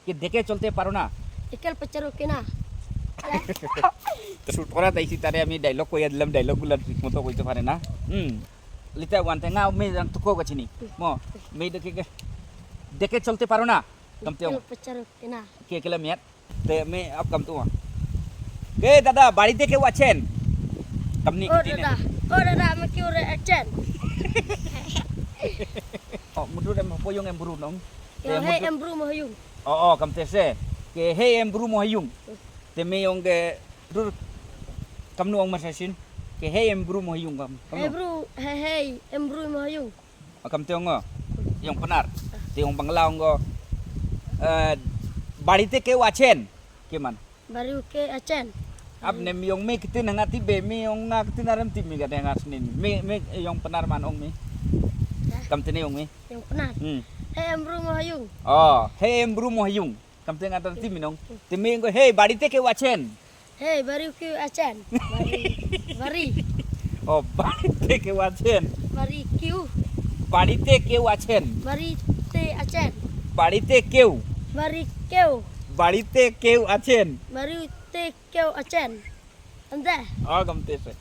कि देखे चलते पारो ना Ikel pacaru kena. তো শুট করা তাইছি তারে আমি ডায়লগ কইয়া দিলাম ডায়লগগুলো ঠিকমতো কইতে পারে না লিতা ওয়ান তেঙ্গা মে জাং তুকো গছিনি মো মে দেখে চলতে পারো না কমতে Ikel pacaru kena. কে কেলা মিয়াত তে মে আপ কাম তো কে দাদা বাড়িতে কেউ আছেন আপনি Oh dada, maki ure acan. মুদু dem poyong em buru nong Yo hey embru mahayung. oh kam te se ke hey em buru mohayung te me yong ke dur kam nu ong masasin ke hey em buru mohayung kam Hey embru mahayung. kam te ong yang benar te ong bangla ong বাড়িতে কেউ আছেন Cayman Baru ke acan. আপনি মিয়ং মে কিতে নাঙাতি বে মিয়ং না কিতে নারাম তি me গাদে ngasnin me yong benar man ong mi kam te ne ong mi Yang benar. Hey embru mahayung. oh hey em buru mohayung kam te ngatar ti minong te me ngo hey বাড়িতে কেউ আছেন Hey baru ke acan. Bari. oh বাড়িতে কেউ আছেন Bari kiu. বাড়িতে কেউ আছেন Bari te acan. বাড়িতে কেউ Bari keu. বাড়িতে কেউ আছেন Baru te keu acan. Anda. oh kam te se